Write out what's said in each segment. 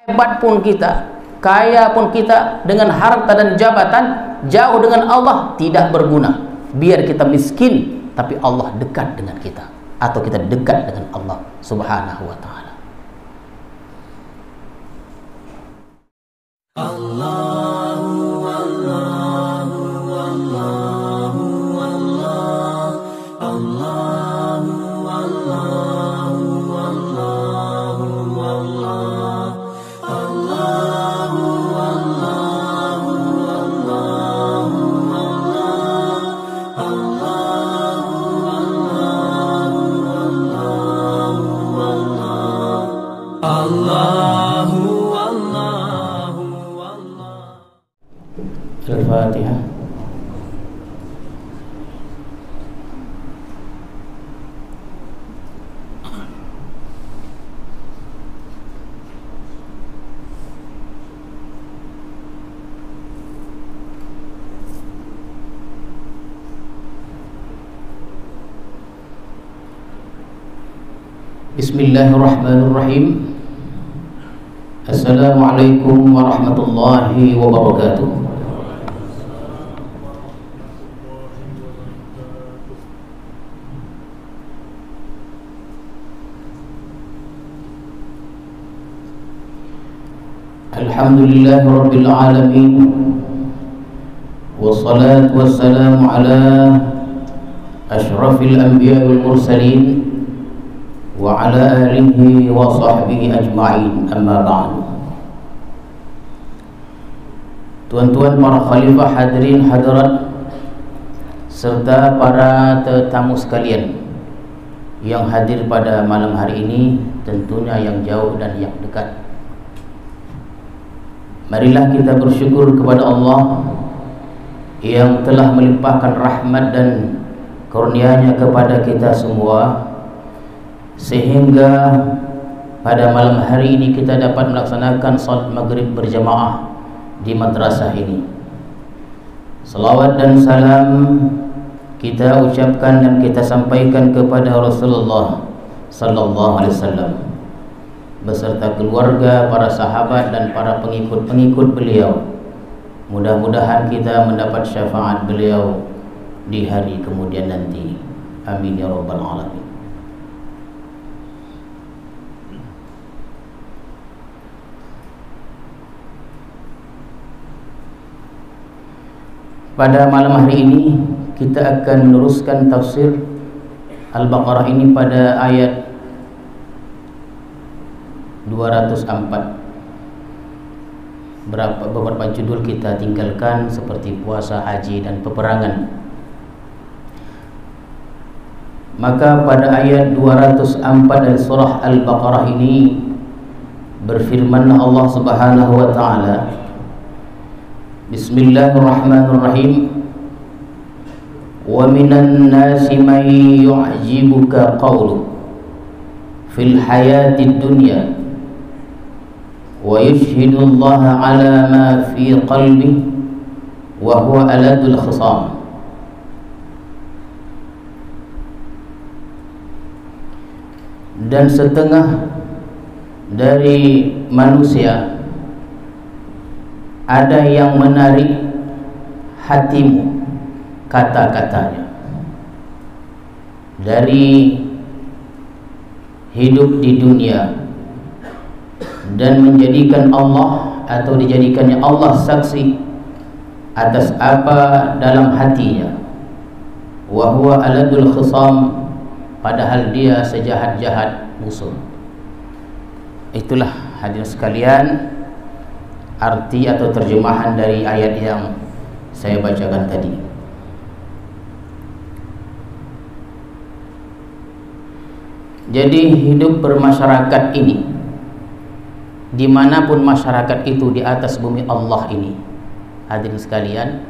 hebat pun kita, kaya pun kita, dengan harta dan jabatan, jauh dengan Allah tidak berguna. Biar kita miskin, tapi Allah dekat dengan kita, atau kita dekat dengan Allah Subhanahu wa ta'ala. Allahu Allahu Allahu Allah, Allahu Allahu Allahu Allah, Allahu Allahu Allahu Allah, Allahu Allahu Allahu Allahu Al-Fatihah. Bismillahirrahmanirrahim. Assalamualaikum warahmatullahi wabarakatuh. Alhamdulillahi rabbil alamin, wassalatu wassalamu ala asyrafil anbiya wal mursalin wa ala alihi wa sahbihi ajma'in, amma ba'du. Tuan-tuan para khalifah, hadirin hadirat, serta para tetamu sekalian yang hadir pada malam hari ini, tentunya yang jauh dan yang dekat. Marilah kita bersyukur kepada Allah yang telah melimpahkan rahmat dan kurnia-Nya kepada kita semua, sehingga pada malam hari ini kita dapat melaksanakan salat maghrib berjamaah di madrasah ini. Salawat dan salam kita ucapkan dan kita sampaikan kepada Rasulullah sallallahu alaihi wasallam beserta keluarga, para sahabat dan para pengikut-pengikut beliau. Mudah-mudahan kita mendapat syafaat beliau di hari kemudian nanti. Amin ya rabbal alamin. Pada malam hari ini kita akan meneruskan tafsir Al-Baqarah ini pada ayat 204. Beberapa judul kita tinggalkan seperti puasa, haji dan peperangan. Maka pada ayat 204 dari surah Al-Baqarah ini berfirman Allah Subhanahu wa ta'ala, Bismillahirrahmanirrahim. Wa minan nasi man yu'jibuka qawlu fil hayatid dunya wa yashhadu Allah ala ma fi qalbi wa huwa aladul khisam. Dan setengah dari manusia ada yang menarik hatimu kata-katanya dari hidup di dunia, dan menjadikan Allah atau dijadikannya Allah saksi atas apa dalam hatinya. Wa huwa aladul khisam, padahal dia sejahat-jahat musuh. Itulah hadirin sekalian arti atau terjemahan dari ayat yang saya bacakan tadi. Jadi hidup bermasyarakat ini, dimanapun masyarakat itu di atas bumi Allah ini, hadirin sekalian,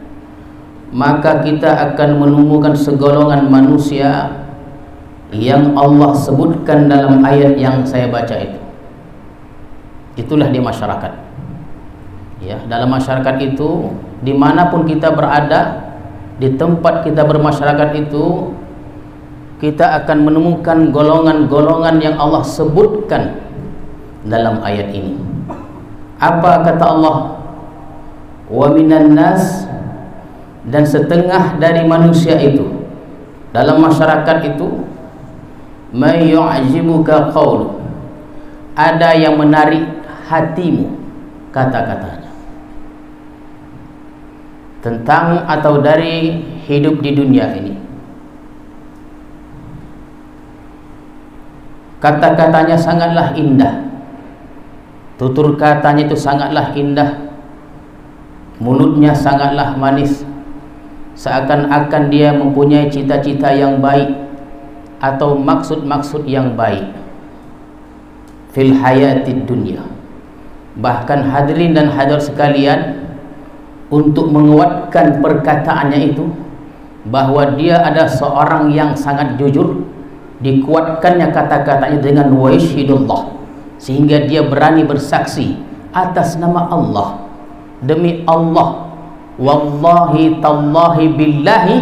maka kita akan menemukan segolongan manusia yang Allah sebutkan dalam ayat yang saya baca itu. Itulah di masyarakat. Ya, dalam masyarakat itu, dimanapun kita berada, di tempat kita bermasyarakat itu, kita akan menemukan golongan-golongan yang Allah sebutkan dalam ayat ini. Apa kata Allah? Wa minan nas, dan setengah dari manusia itu, dalam masyarakat itu, may yu'jibuka qawlu, ada yang menarik hatimu kata-katanya tentang atau dari hidup di dunia ini. Kata-katanya sangatlah indah, tutur katanya itu sangatlah indah, mulutnya sangatlah manis, seakan-akan dia mempunyai cita-cita yang baik atau maksud-maksud yang baik fil hayatid dunya. Bahkan hadirin dan hadirat sekalian, untuk menguatkan perkataannya itu bahwa dia ada seorang yang sangat jujur, dikuatkannya kata-katanya dengan wa yashhadullah, sehingga dia berani bersaksi atas nama Allah, demi Allah, wallahi tallahi billahi,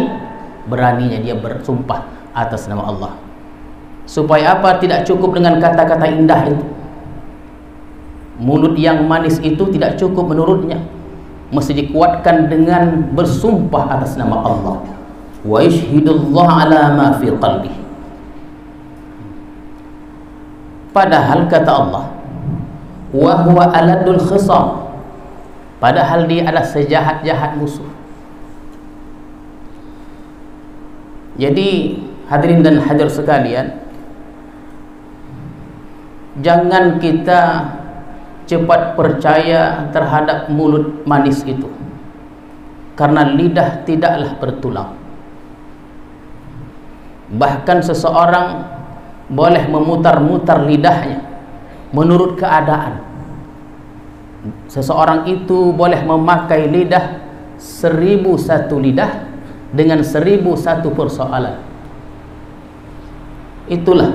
beraninya dia bersumpah atas nama Allah. Supaya apa? Tidak cukup dengan kata-kata indah itu, mulut yang manis itu tidak cukup menurutnya, mesti dikuatkan dengan bersumpah atas nama Allah. Wa yashhadullah ala ma fi qalbi. Padahal kata Allah, wa huwa aladul khisam, padahal dia adalah sejahat-jahat musuh. Jadi hadirin dan hadirat sekalian, jangan kita cepat percaya terhadap mulut manis itu, karena lidah tidaklah bertulang. Bahkan seseorang boleh memutar-mutar lidahnya menurut keadaan. Seseorang itu boleh memakai lidah 1001 lidah dengan 1001 persoalan. Itulah,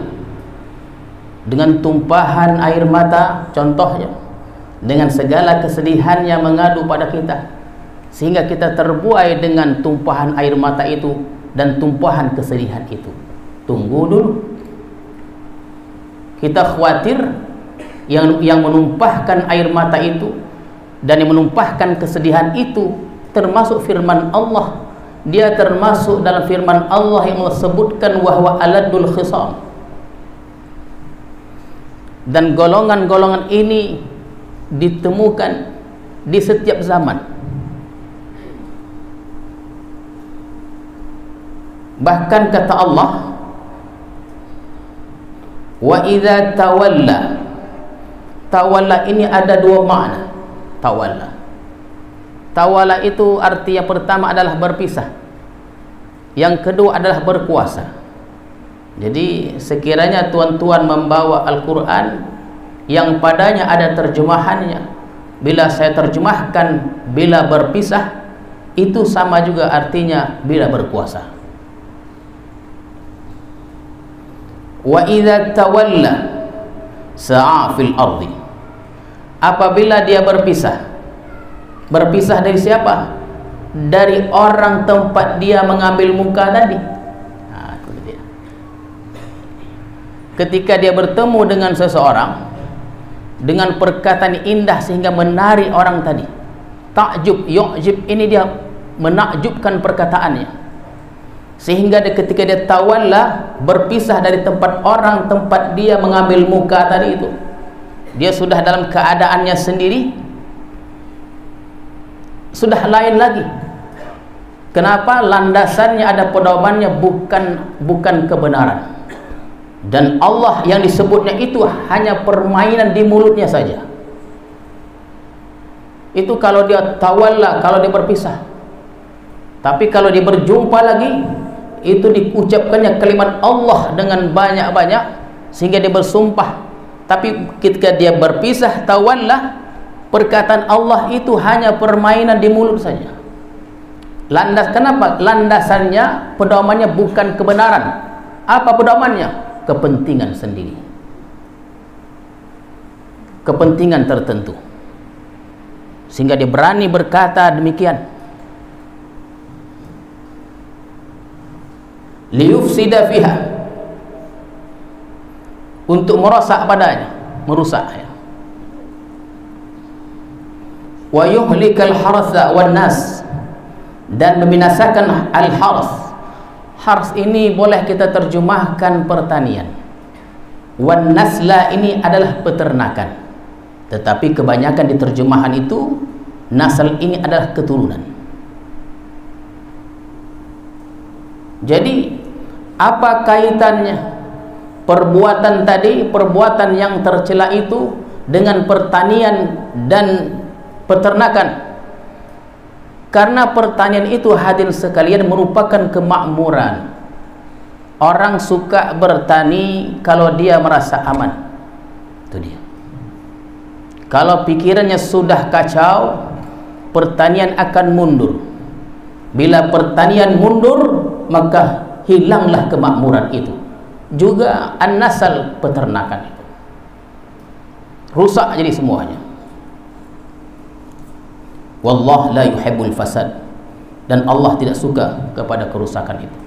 dengan tumpahan air mata contohnya, dengan segala kesedihannya mengadu pada kita, sehingga kita terbuai dengan tumpahan air mata itu dan tumpahan kesedihan itu. Tunggu dulu, kita khawatir yang menumpahkan air mata itu dan yang menumpahkan kesedihan itu termasuk firman Allah. Dia termasuk dalam firman Allah yang Allah sebutkan wahwa aladul khisam. Dan golongan-golongan ini ditemukan di setiap zaman. Bahkan kata Allah, wa idza tawalla. Tawalla ini ada dua makna. Tawalla itu arti yang pertama adalah berpisah, yang kedua adalah berkuasa. Jadi sekiranya tuan-tuan membawa Al-Quran yang padanya ada terjemahannya, bila saya terjemahkan bila berpisah, itu sama juga artinya bila berkuasa. Wa idza tawalla sa'a fil ardi. Apabila dia berpisah dari siapa? Dari orang tempat dia mengambil muka tadi. Nah, itu dia. Ketika dia bertemu dengan seseorang dengan perkataan indah sehingga menarik orang tadi, takjub, yu'jib, ini dia menakjubkan perkataannya, sehingga ketika dia tawalla, berpisah dari tempat orang tempat dia mengambil muka tadi itu, dia sudah dalam keadaannya sendiri, sudah lain lagi. Kenapa? Landasannya ada pedomannya bukan kebenaran. Dan Allah yang disebutnya itu hanya permainan di mulutnya saja. Itu kalau dia tawalla, kalau dia berpisah. Tapi kalau dia berjumpa lagi, itu diucapkannya kalimat Allah dengan banyak-banyak sehingga dia bersumpah. Tapi ketika dia berpisah tawalla, perkataan Allah itu hanya permainan di mulut saja. Kenapa? Landasannya, pedomannya bukan kebenaran. Apa pedomannya? Kepentingan sendiri, kepentingan tertentu, sehingga dia berani berkata demikian. Liyufsida fiha, untuk merosak padanya, merusak ya. wa yuhlikal hartha wan nas, dan membinasakan al-harth. Harth ini boleh kita terjemahkan pertanian, wan nasla ini adalah peternakan, tetapi kebanyakan di terjemahan itu nasl ini adalah keturunan. Jadi apa kaitannya perbuatan tadi, perbuatan yang tercela itu dengan pertanian dan peternakan? Karena pertanian itu hadirin sekalian merupakan kemakmuran. Orang suka bertani kalau dia merasa aman. Itu dia. Kalau pikirannya sudah kacau, pertanian akan mundur. Bila pertanian mundur, maka hilanglah kemakmuran itu. Juga an-nasal, peternakan itu rusak jadi semuanya. Wallah la yuhibbul fasad, dan Allah tidak suka kepada kerusakan itu.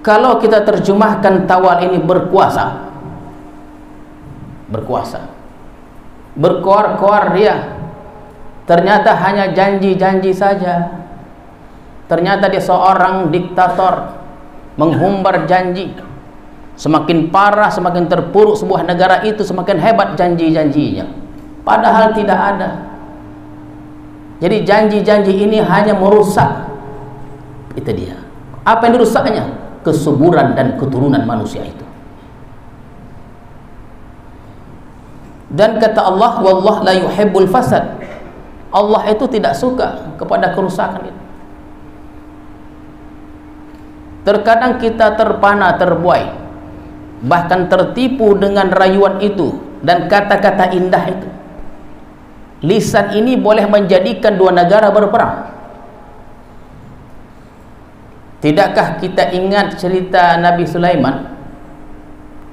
Kalau kita terjemahkan tawal ini berkuasa, berkoar-koar dia, ternyata hanya janji-janji saja. Ternyata dia seorang diktator, menghumbar janji. Semakin parah, semakin terpuruk sebuah negara itu, semakin hebat janji-janjinya. Padahal tidak ada. Jadi janji-janji ini hanya merusak. Itu dia. Apa yang dirusaknya? Kesuburan dan keturunan manusia itu. Dan kata Allah, wallah la yuhibbul fasad. Allah itu tidak suka kepada kerusakan itu. Terkadang kita terpana, terbuai, bahkan tertipu dengan rayuan itu dan kata-kata indah itu. Lisan ini boleh menjadikan dua negara berperang. Tidakkah kita ingat cerita Nabi Sulaiman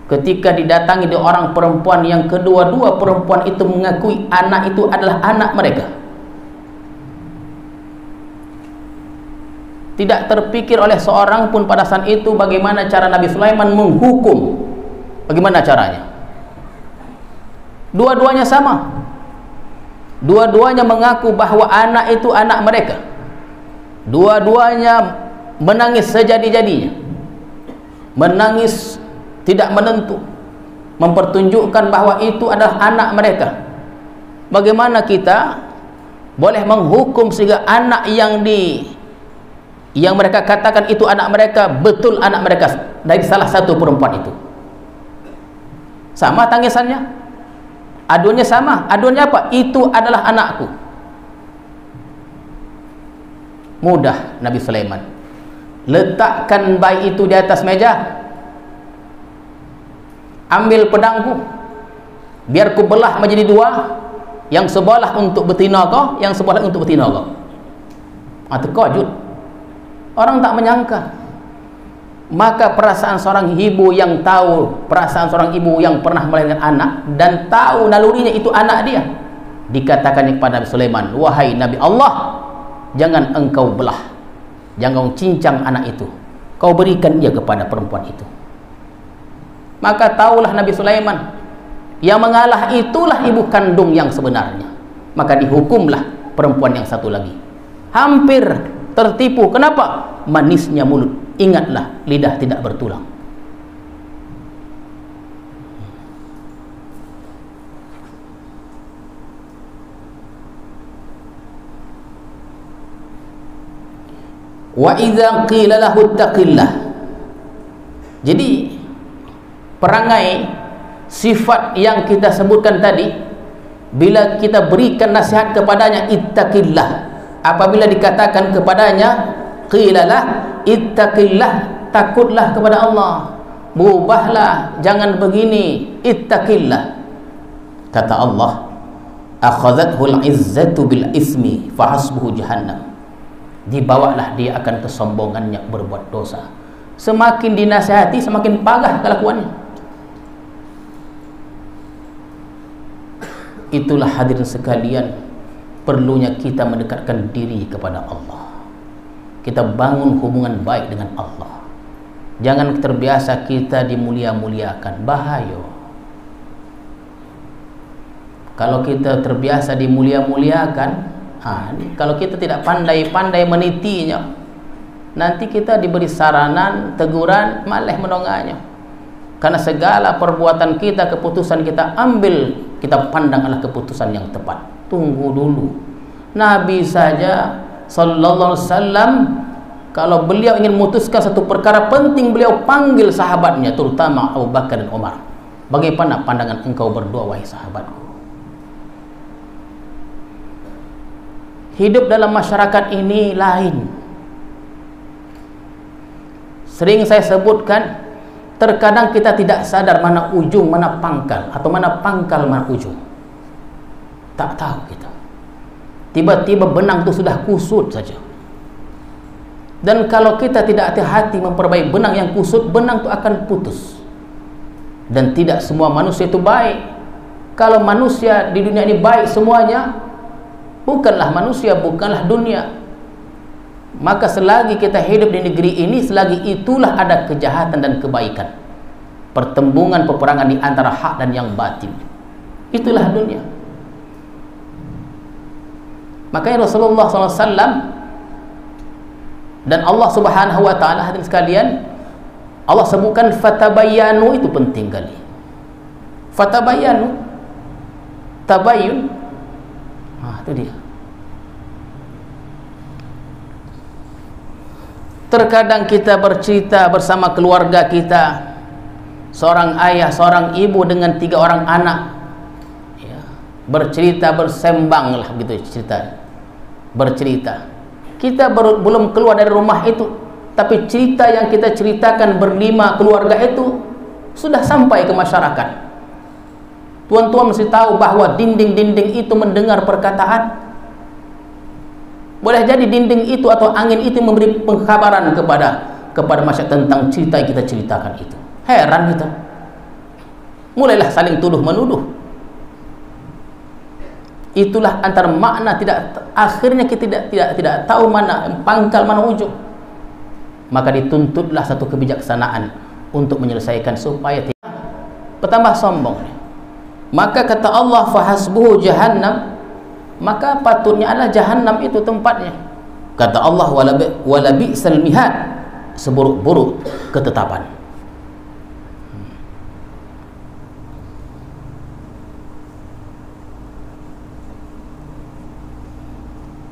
ketika didatangi di orang perempuan yang kedua-dua perempuan itu mengakui anak itu adalah anak mereka? Tidak terpikir oleh seorang pun pada saat itu bagaimana cara Nabi Sulaiman menghukum. Bagaimana caranya? Dua-duanya sama. Dua-duanya mengaku bahwa anak itu anak mereka. Dua-duanya menangis sejadi-jadinya, menangis tidak menentu, mempertunjukkan bahwa itu adalah anak mereka. Bagaimana kita boleh menghukum sehingga anak yang mereka katakan itu anak mereka betul anak mereka dari salah satu perempuan itu? Sama tangisannya, aduannya sama. Aduannya apa? Itu adalah anakku. Mudah Nabi Sulaiman. Letakkan bayi itu di atas meja. Ambil pedangku, biar ku belah menjadi dua. Yang sebelah untuk betina kau, yang sebelah untuk betina kau. Terkejut. Orang tak menyangka. Maka perasaan seorang ibu yang tahu, perasaan seorang ibu yang pernah melahirkan anak dan tahu nalurinya itu anak dia, dikatakan kepada Nabi Sulaiman, wahai Nabi Allah, jangan engkau belah, jangan cincang anak itu, kau berikan dia kepada perempuan itu. Maka tahulah Nabi Sulaiman, yang mengalah itulah ibu kandung yang sebenarnya. Maka dihukumlah perempuan yang satu lagi. Hampir tertipu. Kenapa? Manisnya mulut. Ingatlah, lidah tidak bertulang. Wa idza qila lahu taqillah. Jadi perangai sifat yang kita sebutkan tadi, bila kita berikan nasihat kepadanya ittaqillah, apabila dikatakan kepadanya qilalah ittaqillah, takutlah kepada Allah, berubahlah, jangan begini, ittaqillah. Kata Allah, akhadhathul izzatu bil ismi fahasbuhu jahannam. Dibawalah dia akan kesombongannya berbuat dosa. Semakin dinasihati semakin pagah kelakuannya. Itulah hadirin sekalian, perlunya kita mendekatkan diri kepada Allah. Kita bangun hubungan baik dengan Allah. Jangan terbiasa kita dimulia-muliakan, bahaya. Kalau kita terbiasa dimulia-muliakan, kalau kita tidak pandai-pandai menitinya, nanti kita diberi saranan, teguran, malah menonganya. Karena segala perbuatan kita, keputusan kita ambil, kita pandang adalah keputusan yang tepat. Tunggu dulu. Nabi saja sallallahu alaihi wasallam, kalau beliau ingin memutuskan satu perkara penting, beliau panggil sahabatnya, terutama Abu Bakar dan Umar. Bagaimana pandangan engkau berdua, wahai sahabatku? Hidup dalam masyarakat ini lain. Sering saya sebutkan, terkadang kita tidak sadar mana ujung, mana pangkal, atau mana pangkal, mana ujung. Tak tahu kita. Tiba-tiba benang itu sudah kusut saja. Dan kalau kita tidak hati-hati memperbaiki benang yang kusut, benang itu akan putus. Dan tidak semua manusia itu baik. Kalau manusia di dunia ini baik semuanya, bukanlah manusia, bukanlah dunia. Maka selagi kita hidup di negeri ini, selagi itulah ada kejahatan dan kebaikan, pertembungan peperangan di antara hak dan yang batil. Itulah dunia. Makanya Rasulullah SAW dan Allah Subhanahu wa ta'ala, hadirin sekalian, Allah sebutkan fatabayyanu, itu penting kali. Fatabayyanu, tabayyun, itu dia. Terkadang kita bercerita bersama keluarga kita, seorang ayah, seorang ibu dengan 3 orang anak, ya, bercerita, bersembang lah begitu cerita, bercerita. Kita belum keluar dari rumah itu, tapi cerita yang kita ceritakan berlima keluarga itu sudah sampai ke masyarakat. Tuan-tuan mesti tahu bahwa dinding-dinding itu mendengar perkataan. Boleh jadi dinding itu atau angin itu memberi pengkabaran kepada masyarakat tentang cerita yang kita ceritakan itu. Heran kita. Mulailah saling tuduh menuduh. Itulah antara makna akhirnya kita tidak tahu mana pangkal, mana ujung. Maka dituntutlah satu kebijaksanaan untuk menyelesaikan supaya tidak bertambah sombong. Maka kata Allah, fahasbuhu jahannam, maka patutnya adalah jahannam itu tempatnya. Kata Allah, wala bi'sal mihad, seburuk-buruk ketetapan.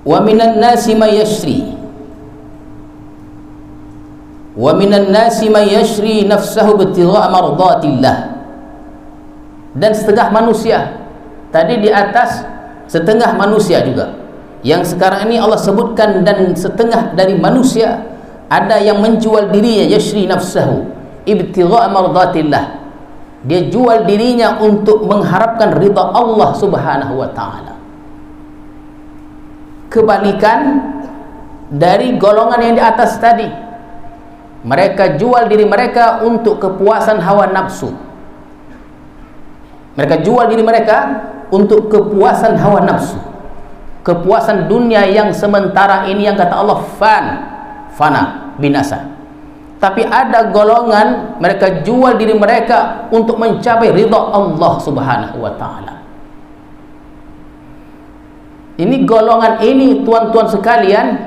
Wa minan nasi may yashri nafsahu ibtigha'a mardatillah. Dan setengah manusia, tadi di atas setengah manusia juga, yang sekarang ini Allah sebutkan, dan setengah dari manusia ada yang menjual dirinya, yashri nafsahu ibtigha'a mardatillah, dia jual dirinya untuk mengharapkan ridha Allah Subhanahu wa ta'ala. Kebalikan dari golongan yang di atas tadi, mereka jual diri mereka untuk kepuasan hawa nafsu. Mereka jual diri mereka untuk kepuasan hawa nafsu, kepuasan dunia yang sementara ini, yang kata Allah fana, binasa. Tapi ada golongan mereka jual diri mereka untuk mencapai ridha Allah Subhanahu wa ta'ala. Ini golongan ini, tuan-tuan sekalian,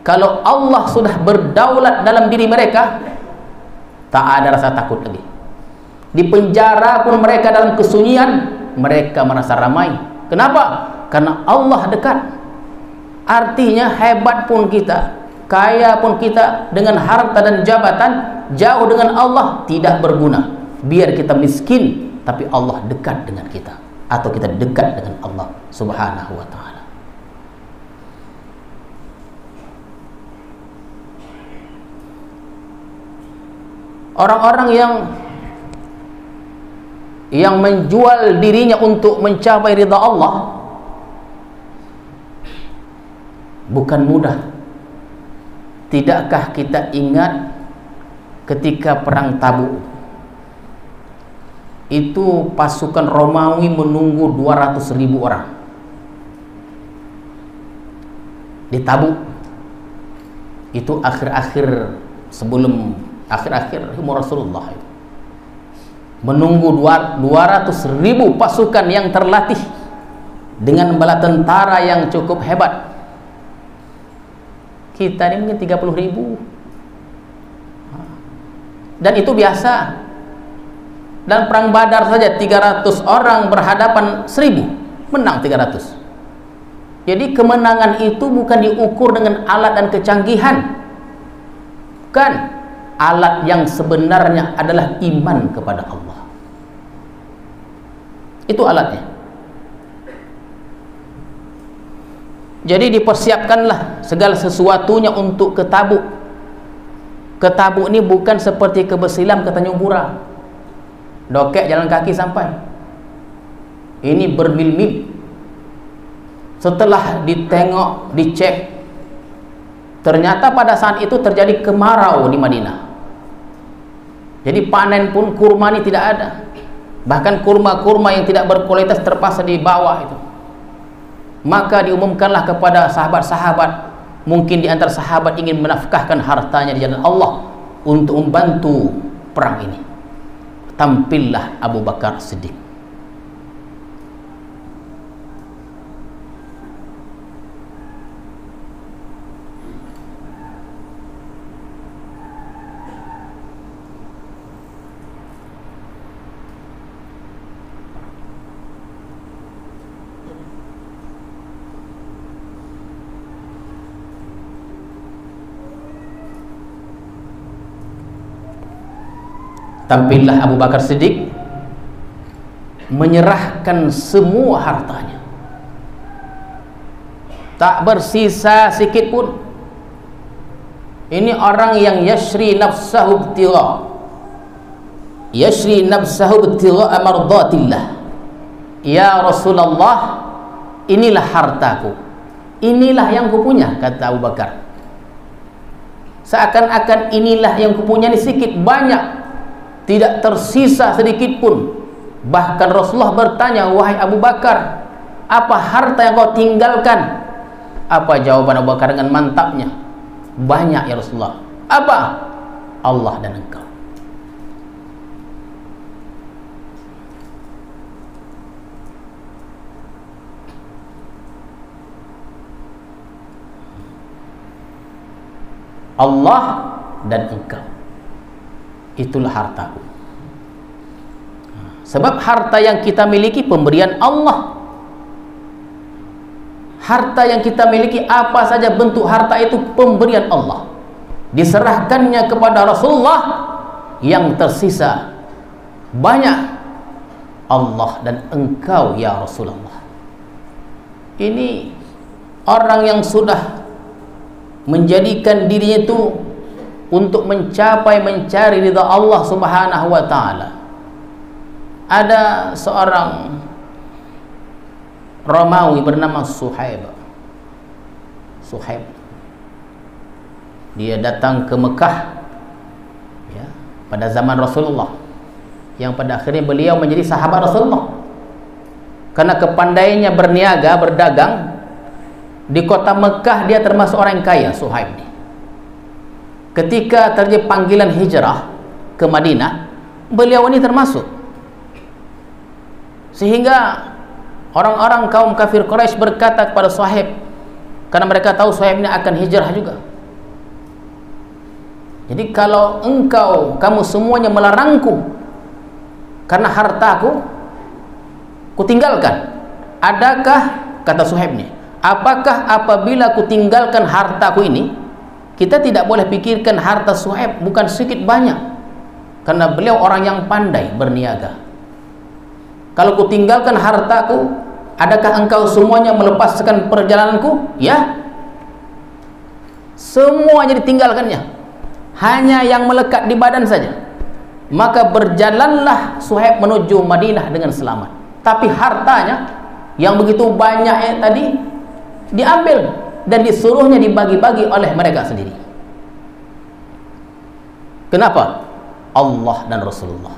kalau Allah sudah berdaulat dalam diri mereka, tak ada rasa takut lagi. Di penjara pun mereka dalam kesunyian, mereka merasa ramai. Kenapa? Karena Allah dekat. Artinya hebat pun kita, kaya pun kita, dengan harta dan jabatan, jauh dengan Allah tidak berguna. Biar kita miskin, tapi Allah dekat dengan kita, atau kita dekat dengan Allah Subhanahu wa ta'ala. Orang-orang yang menjual dirinya untuk mencapai ridha Allah bukan mudah. Tidakkah kita ingat ketika perang Tabuk itu pasukan Romawi menunggu 200.000 orang di Tabuk. Itu akhir-akhir sebelum akhir-akhir umur Rasulullah itu. Menunggu 200.000 pasukan yang terlatih dengan bala tentara yang cukup hebat. Kita ini mungkin 30.000, dan itu biasa. Dan perang Badar saja 300 orang berhadapan 1.000, menang 300. Jadi kemenangan itu bukan diukur dengan alat dan kecanggihan, bukan. Alat yang sebenarnya adalah iman kepada Allah. Itu alatnya. Jadi dipersiapkanlah segala sesuatunya untuk ke Tabuk. Ke Tabuk ini bukan seperti ke Besilam, ke Tanjung Pura, dokek jalan kaki sampai. Ini bermil-mil. Setelah ditengok, dicek, ternyata pada saat itu terjadi kemarau di Madinah. Jadi panen pun kurma ini tidak ada. Bahkan kurma-kurma yang tidak berkualitas terpaksa dibawa itu. Maka diumumkanlah kepada sahabat-sahabat, mungkin di antara sahabat ingin menafkahkan hartanya di jalan Allah untuk membantu perang ini. Tampillah Abu Bakar Siddiq. Tampillah Abu Bakar Siddiq menyerahkan semua hartanya, tak bersisa sikit pun. Ini orang yang yashri nafsahu ibtigha mardatillah. Ya Rasulullah, inilah hartaku, inilah yang kupunya, kata Abu Bakar. Seakan-akan inilah yang kupunya, ini sedikit banyak, tidak tersisa sedikit pun. Bahkan Rasulullah bertanya, wahai Abu Bakar, apa harta yang kau tinggalkan? Apa jawaban Abu Bakar dengan mantapnya? Banyak ya Rasulullah. Apa? Allah dan engkau. Allah dan engkau, itulah hartaku. Sebab harta yang kita miliki pemberian Allah. Harta yang kita miliki, apa saja bentuk harta itu pemberian Allah, diserahkannya kepada Rasulullah. Yang tersisa banyak, Allah dan engkau ya Rasulullah. Ini orang yang sudah menjadikan dirinya itu untuk mencari ridha Allah Subhanahu wa taala. Ada seorang Romawi bernama Suhaib. Dia datang ke Mekah ya, pada zaman Rasulullah, yang pada akhirnya beliau menjadi sahabat Rasulullah karena kepandainya berniaga, berdagang. Di kota Mekah dia termasuk orang yang kaya, Suhaib ini. Ketika terjadi panggilan hijrah ke Madinah, beliau ini termasuk. Sehingga orang-orang kaum kafir Quraisy berkata kepada Suhaib, karena mereka tahu Suhaib ini akan hijrah juga. Jadi kalau kamu semuanya melarangku karena hartaku, kutinggalkan. Adakah, kata Suhaib ini, apakah apabila kutinggalkan hartaku ini, kita tidak boleh pikirkan harta Suhaib bukan sedikit banyak, karena beliau orang yang pandai berniaga. Kalau kutinggalkan hartaku, adakah engkau semuanya melepaskan perjalananku? Ya, semuanya ditinggalkannya, hanya yang melekat di badan saja. Maka berjalanlah Suhaib menuju Madinah dengan selamat. Tapi hartanya yang begitu banyak tadi diambil dan disuruhnya dibagi-bagi oleh mereka sendiri. Kenapa? Allah dan Rasulullah.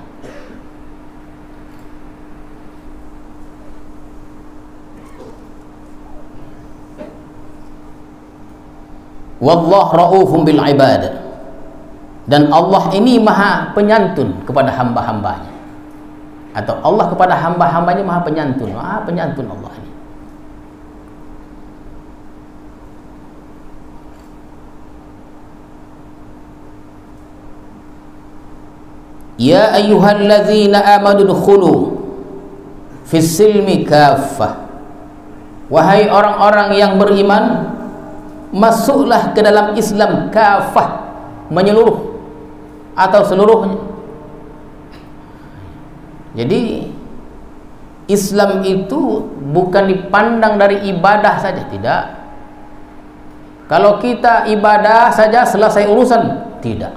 Wallahu raufun bil ibad. Dan Allah ini maha penyantun kepada hamba-hambanya. Atau Allah kepada hamba-hambanya maha penyantun. Maha penyantun Allah ini. Ya ayyuhalladzina amanu dkhulu fis silmi kaffah. Wahai orang-orang yang beriman, masuklah ke dalam Islam kafah, menyeluruh atau seluruhnya. Jadi Islam itu bukan dipandang dari ibadah saja, tidak. Kalau kita ibadah saja selesai urusan, tidak.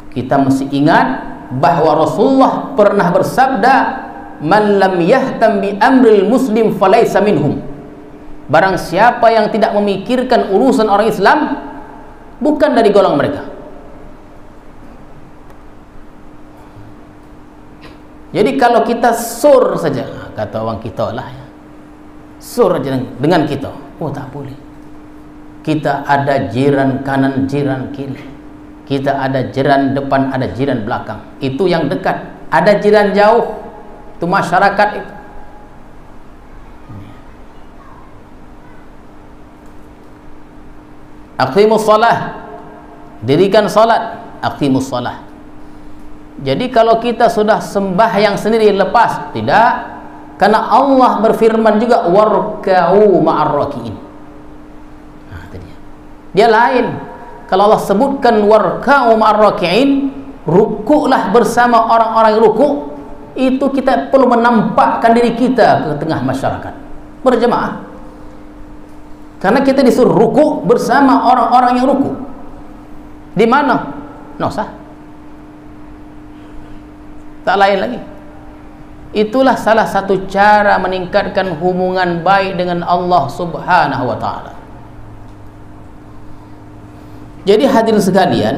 Kita mesti ingat bahwa Rasulullah pernah bersabda, "Man lam yahtam bi amril muslim falaysa minhum." Barang siapa yang tidak memikirkan urusan orang Islam, bukan dari golongan mereka. Jadi kalau kita sur saja, kata orang kita lah ya, sur saja dengan kita, oh tak boleh. Kita ada jiran kanan, jiran kiri. Kita ada jiran depan, ada jiran belakang. Itu yang dekat. Ada jiran jauh, itu masyarakat itu. Aqimus shalah, dirikan salat. Aqimus shalah. Jadi kalau kita sudah sembahyang sendiri lepas, tidak, karena Allah berfirman juga warka'u ma'ar raki'in. Nah, itu dia. Dia lain. Kalau Allah sebutkan warka'u ma'ar raki'in, rukuklah bersama orang-orang yang rukuk, itu kita perlu menampakkan diri kita ke tengah masyarakat berjemaah. Karena kita disuruh rukuk bersama orang-orang yang rukuk. Di mana? Nosah. Tak lain lagi. Itulah salah satu cara meningkatkan hubungan baik dengan Allah Subhanahu wa ta'ala. Jadi hadirin sekalian,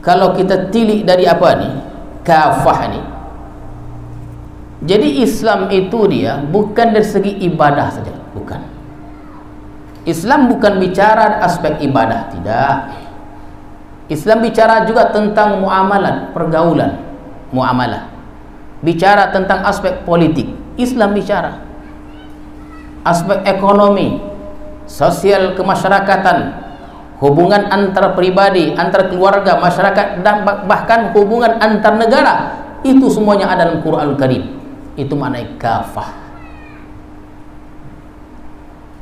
kalau kita tilik dari apa nih? Kafah nih. Jadi Islam itu dia bukan dari segi ibadah saja, bukan. Islam bukan bicara aspek ibadah, tidak. Islam bicara juga tentang muamalah, pergaulan, muamalah. Bicara tentang aspek politik, Islam bicara aspek ekonomi, sosial kemasyarakatan, hubungan antar pribadi, antar keluarga, masyarakat, dan bahkan hubungan antar negara. Itu semuanya ada dalam Quranul Karim. Itu maknanya kafah.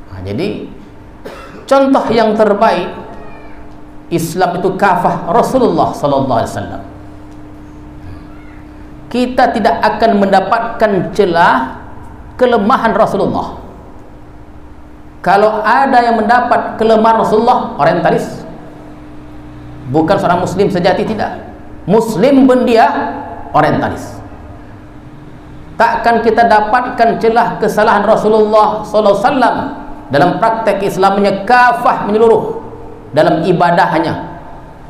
Nah, jadi contoh yang terbaik Islam itu kafah Rasulullah sallallahu alaihi wasallam. Kita tidak akan mendapatkan celah kelemahan Rasulullah. Kalau ada yang mendapat kelemahan Rasulullah, orientalis, bukan seorang muslim sejati, tidak. Muslim pun dia orientalis. Takkan kita dapatkan celah kesalahan Rasulullah sallallahu alaihi wasallam dalam praktek Islamnya kafah, menyeluruh. Dalam ibadahnya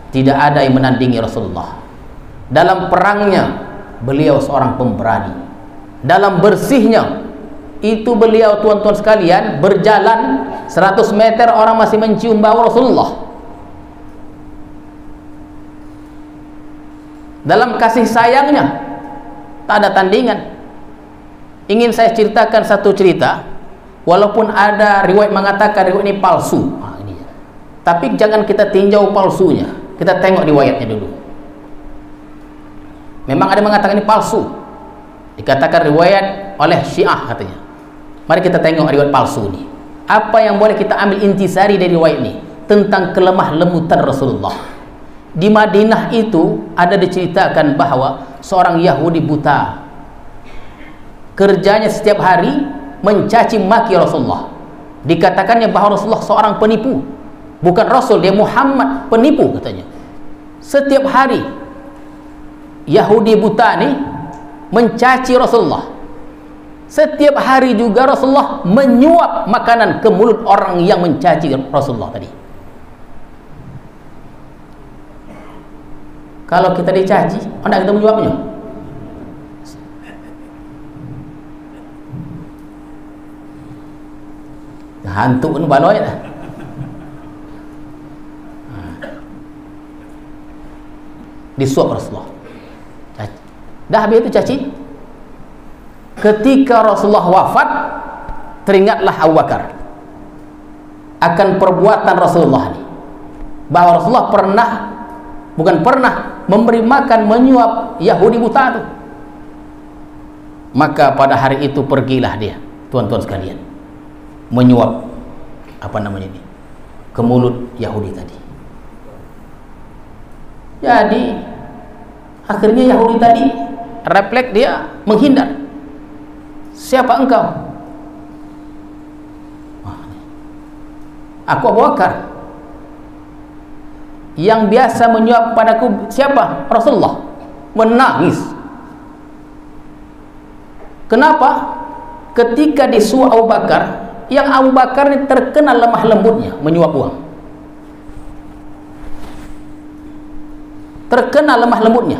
tidak ada yang menandingi Rasulullah. Dalam perangnya beliau seorang pemberani. Dalam bersihnya itu beliau, tuan-tuan sekalian, berjalan 100 meter orang masih mencium bau Rasulullah. Dalam kasih sayangnya tak ada tandingan. Ingin saya ceritakan satu cerita, walaupun ada riwayat mengatakan riwayat ini palsu. Tapi jangan kita tinjau palsunya, kita tengok riwayatnya dulu. Memang ada mengatakan ini palsu, dikatakan riwayat oleh Syiah katanya. Mari kita tengok riwayat palsu ini. Apa yang boleh kita ambil intisari dari riwayat ini tentang kelemah lembutan Rasulullah. Di Madinah itu ada diceritakan bahwa seorang Yahudi buta, kerjanya setiap hari mencaci maki Rasulullah. Dikatakannya bahwa Rasulullah seorang penipu. Bukan Rasul, dia Muhammad, penipu katanya. Setiap hari Yahudi buta ini mencaci Rasulullah. Setiap hari juga Rasulullah menyuap makanan ke mulut orang yang mencaci Rasulullah tadi. Kalau kita dicaci, hendak kita menjawabnya. Hantu pun baloi dah. Disuap Rasulullah. Caci. Dah habis itu caci. Ketika Rasulullah wafat, teringatlah Abu Bakar akan perbuatan Rasulullah ini. Bahwa Rasulullah pernah, bukan pernah, memberi makan, menyuap Yahudi buta itu. Maka pada hari itu pergilah dia, tuan-tuan sekalian, menyuap ke mulut Yahudi tadi. Jadi akhirnya Yahudi tadi refleks, dia menghindar. Siapa engkau? Aku Abu Bakar. Yang biasa menyuap padaku siapa? Rasulullah. Menangis. Kenapa? Ketika disuap Abu Bakar, yang Abu Bakar ini terkenal lemah lembutnya menyuap uang. Terkenal lemah lembutnya.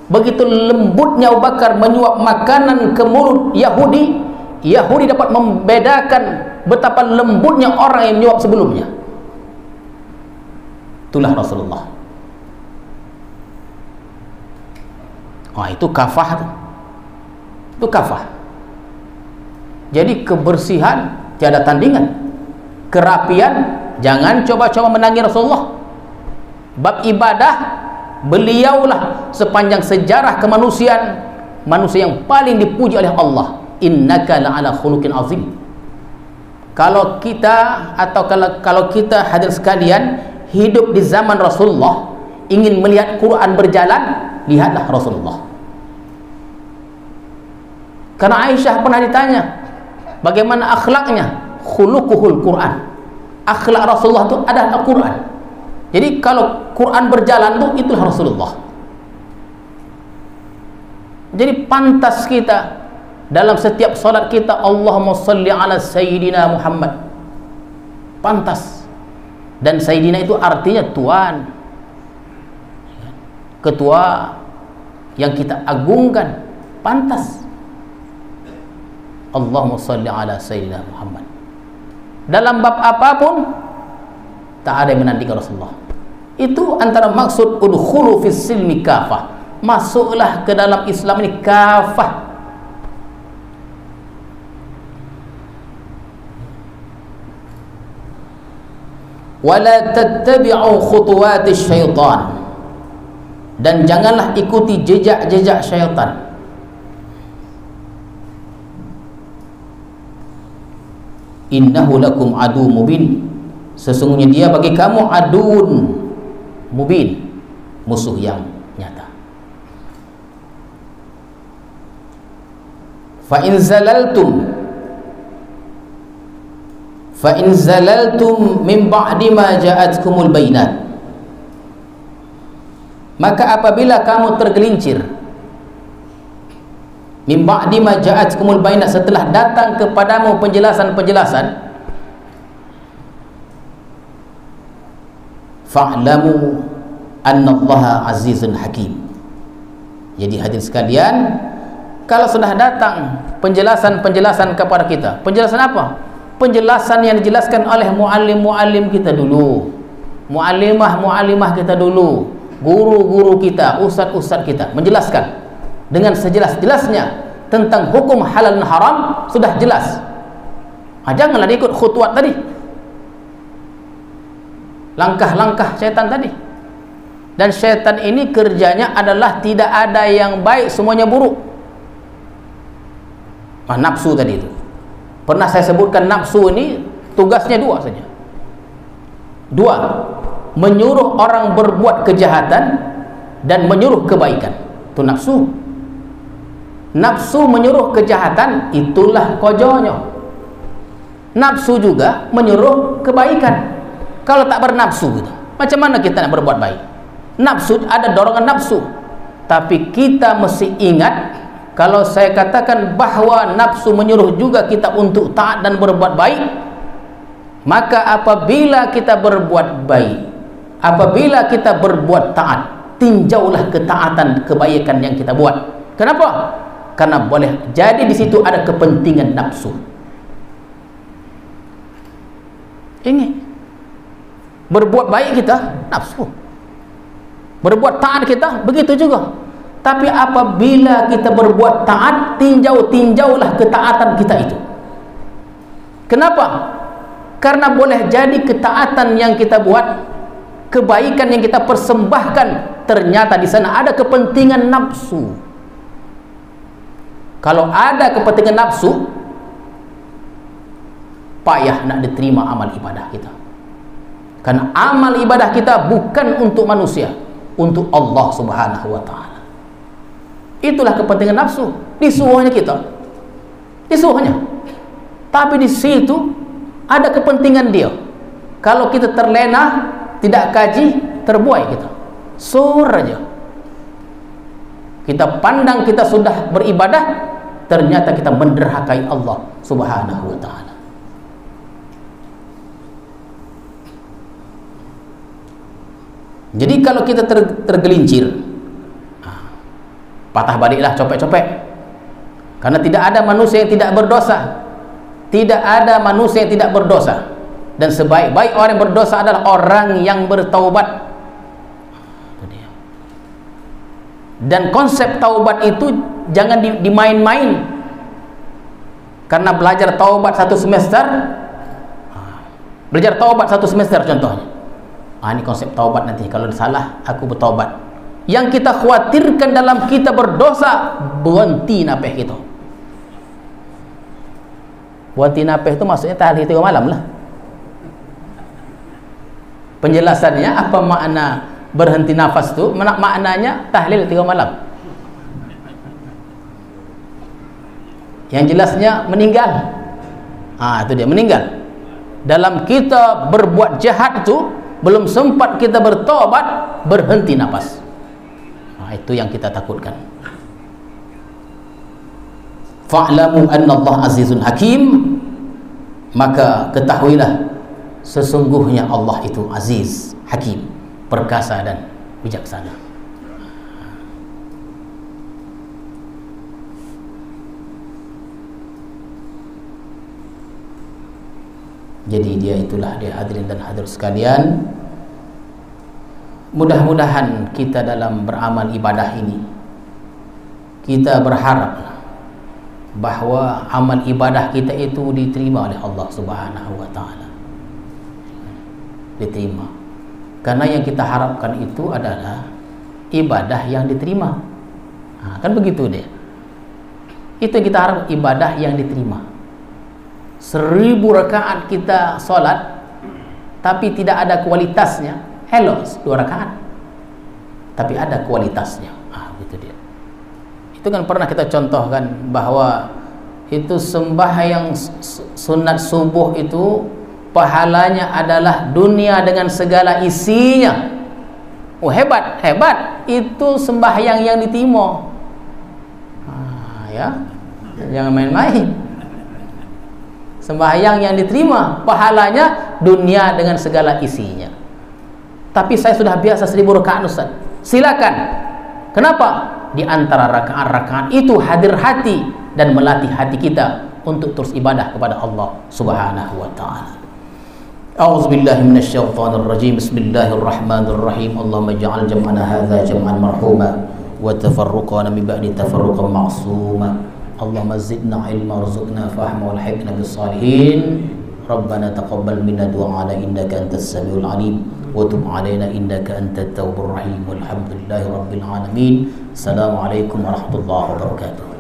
Begitu lembutnya Abu Bakar menyuap makanan ke mulut Yahudi, Yahudi dapat membedakan betapa lembutnya orang yang menyuap sebelumnya. Itulah Rasulullah. Itu kafah tuh. Itu kafah. Jadi kebersihan tiada tandingan. Kerapian, jangan coba-coba menangi Rasulullah. Bab ibadah, beliaulah sepanjang sejarah kemanusiaan manusia yang paling dipuji oleh Allah. Innaka la'ala khuluqin azim. Kalau kita hadir sekalian hidup di zaman Rasulullah, ingin melihat Quran berjalan, lihatlah Rasulullah. Karena Aisyah pernah ditanya bagaimana akhlaknya, khuluquhul Quran. Akhlak Rasulullah itu adalah Al-Quran. Jadi kalau Quran berjalan itu, itulah Rasulullah. Jadi pantas kita dalam setiap salat kita, Allahumma salli ala Sayyidina Muhammad. Pantas. Dan Sayyidina itu artinya Tuan, ketua yang kita agungkan. Pantas. Allahumma salli ala Sayyidina Muhammad. Dalam bab apapun tak ada yang menandingi Rasulullah. Itu antara maksud udkhulu fis silmi kafah. Masuklah ke dalam Islam ini kafah. Wala tattabi'u khutuwatis syaitan. Dan janganlah ikuti jejak-jejak syaitan. Innahu lakum adu mubin. Sesungguhnya dia bagi kamu adun mubin, musuh yang nyata. Fa in zalaltum min ba'di ma ja'atkumul bayinat. Maka apabila kamu tergelincir min ba'di ma ja'atkumul bayinat, setelah datang kepadamu penjelasan-penjelasan, fa'lamu annallaha azizun hakim. Jadi hadirin sekalian, kalau sudah datang penjelasan-penjelasan kepada kita, penjelasan apa? Penjelasan yang dijelaskan oleh muallim-muallim kita dulu, muallimah kita dulu, guru-guru kita, ustaz-ustaz kita menjelaskan dengan sejelas-jelasnya tentang hukum halal dan haram, sudah jelas. Janganlah ikut khutuwat tadi, langkah-langkah syaitan tadi. Dan syaitan ini kerjanya adalah tidak ada yang baik, semuanya buruk. Nafsu tadi itu pernah saya sebutkan, nafsu ini tugasnya dua saja. Dua, menyuruh orang berbuat kejahatan dan menyuruh kebaikan. Itu nafsu. Nafsu menyuruh kejahatan, itulah konyol. Nafsu juga menyuruh kebaikan. Kalau tak bernafsu gitu, macam mana kita nak berbuat baik? Nafsu, ada dorongan nafsu. Tapi kita mesti ingat, kalau saya katakan bahwa nafsu menyuruh juga kita untuk taat dan berbuat baik, maka apabila kita berbuat baik, apabila kita berbuat taat, tinjaulah ketaatan, kebaikan yang kita buat. Kenapa? Karena boleh jadi di situ ada kepentingan nafsu. Ini berbuat baik kita nafsu, berbuat taat kita begitu juga. Tapi apabila kita berbuat taat, tinjaulah ketaatan kita itu. Kenapa? Karena boleh jadi ketaatan yang kita buat, kebaikan yang kita persembahkan, ternyata di sana ada kepentingan nafsu. Kalau ada kepentingan nafsu, payah nak diterima amal ibadah kita. Karena amal ibadah kita bukan untuk manusia, untuk Allah Subhanahu wa ta'ala. Itulah kepentingan nafsu. Disuruhnya kita, disuruhnya. Tapi di situ ada kepentingan dia. Kalau kita terlena, tidak kaji, terbuai kita. Sur aja. Kita pandang kita sudah beribadah, ternyata kita menderhakai Allah Subhanahu wa ta'ala. Jadi kalau kita tergelincir, patah baliklah copek-copek. Karena tidak ada manusia yang tidak berdosa. Tidak ada manusia yang tidak berdosa. Dan sebaik-baik orang yang berdosa adalah orang yang bertaubat. Dan konsep taubat itu jangan dimain-main. Karena belajar taubat satu semester, belajar taubat satu semester contohnya. Ini konsep taubat, nanti kalau salah aku bertaubat. Yang kita khawatirkan dalam kita berdosa, berhenti napeh kita. Berhenti napeh itu maksudnya tahlil 3 malam lah. Penjelasannya apa makna berhenti nafas itu? Maknanya tahlil 3 malam. Yang jelasnya meninggal. Itu dia, meninggal. Dalam kita berbuat jahat itu, belum sempat kita bertobat, berhenti nafas. Itu yang kita takutkan. Fa'lamu anna Allah azizun hakim. Maka ketahuilah sesungguhnya Allah itu aziz, hakim, perkasa dan bijaksana. Jadi dia hadirin dan hadirat sekalian, mudah-mudahan kita dalam beramal ibadah ini, kita berharap bahwa amal ibadah kita itu diterima oleh Allah Subhanahu wa ta'ala. Diterima. Karena yang kita harapkan itu adalah ibadah yang diterima. Kan begitu deh. Itu yang kita harap, ibadah yang diterima. 1000 rakaat kita solat tapi tidak ada kualitasnya, hello 2 rakaat tapi ada kualitasnya. Gitu dia. Itu kan pernah kita contohkan bahwa itu sembahyang sunat subuh itu pahalanya adalah dunia dengan segala isinya. Hebat itu sembahyang yang diterima. Ya, jangan main-main. Sembahyang yang diterima pahalanya dunia dengan segala isinya. Tapi saya sudah biasa 1000 rakaat Ustaz. Silakan. Kenapa? Di antara rakaat-rakaat itu hadir hati dan melatih hati kita untuk terus ibadah kepada Allah Subhanahu wa ta'ala. A'udzubillahi minasyaitonir rajim. Bismillahirrahmanirrahim. Allahumma ij'al jam'ana hadza jam'an marhuma wa tafarruqana min ba'di tafarruqan ma'suma. Allahumma zidna ilma warzuqna fahma walhiqna bis-salihin. Rabbana taqabbal minna du'ana innaka antas samiul alim wa tub 'alaina innaka antat tawwabur rahim. Walhamdulillahi rabbil alamin. Assalamualaikum warahmatullahi wabarakatuh.